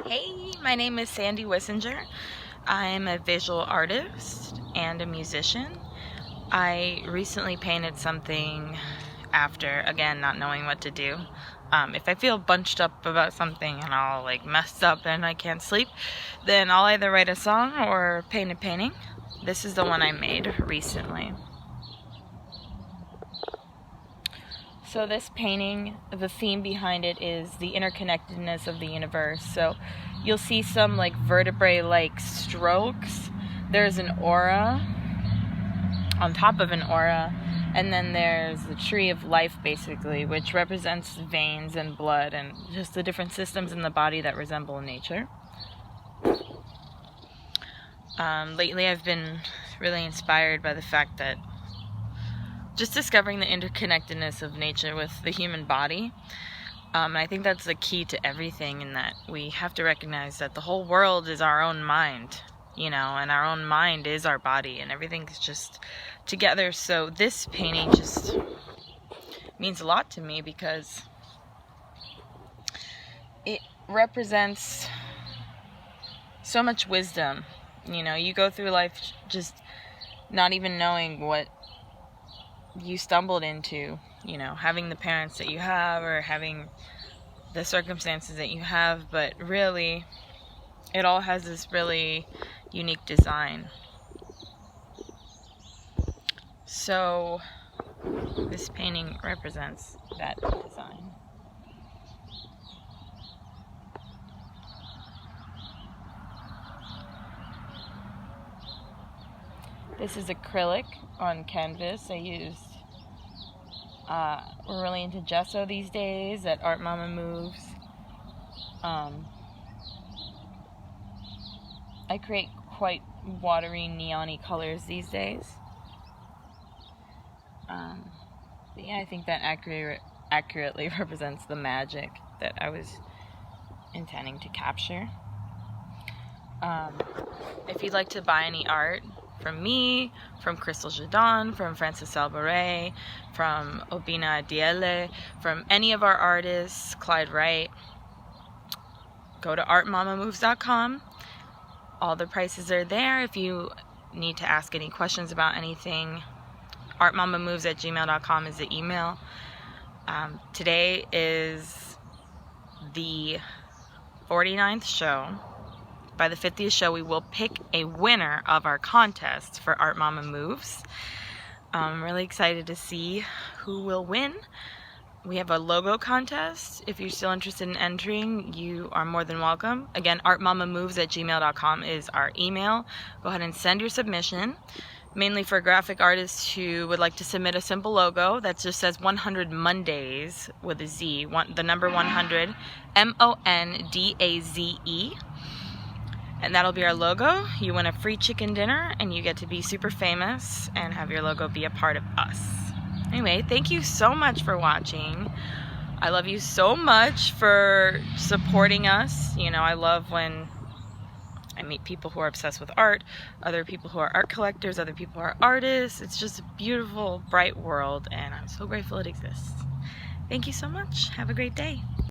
Hey, my name is Sandi Wissinger. I'm a visual artist and a musician. I recently painted something after, again, not knowing what to do. If I feel bunched up about something and all messed up and I can't sleep, then I'll either write a song or paint a painting. This is the one I made recently. So this painting, the theme behind it is the interconnectedness of the universe. So you'll see some vertebrae-like strokes. There's an aura on top of an aura, and then there's the tree of life, basically, which represents veins and blood and just the different systems in the body that resemble nature. Lately I've been really inspired by the fact that just discovering the interconnectedness of nature with the human body. And I think that's the key to everything, in that we have to recognize that the whole world is our own mind, and our own mind is our body, and everything's just together. So this painting just means a lot to me because it represents so much wisdom. You go through life just not even knowing what you stumbled into, having the parents that you have or having the circumstances that you have, but really it all has this really unique design. So this painting represents that design. This is acrylic on canvas. I used, we're really into gesso these days at Art Mama Moves. I create quite watery, neon-y colors these days. But yeah, I think that accurately represents the magic that I was intending to capture. If you'd like to buy any art from me, from Crystal Jadon, from Francis Albaret, from Obina Adiele, from any of our artists, Clyde Wright, go to artmamamoves.com. All the prices are there. If you need to ask any questions about anything, artmamamoves@gmail.com is the email. Today is the 49th show. By the 50th show, we will pick a winner of our contest for Art Mama Moves. I'm really excited to see who will win. We have a logo contest. If you're still interested in entering, you are more than welcome. Again, artmamamoves@gmail.com is our email. Go ahead and send your submission. Mainly for graphic artists who would like to submit a simple logo that just says 100 Mondaze with a Z, the number 100, MONDAZE. And that'll be our logo. You win a free chicken dinner, and you get to be super famous and have your logo be a part of us. Anyway, thank you so much for watching. I love you so much for supporting us. I love when I meet people who are obsessed with art, other people who are art collectors, other people who are artists. It's just a beautiful, bright world, and I'm so grateful it exists. Thank you so much. Have a great day.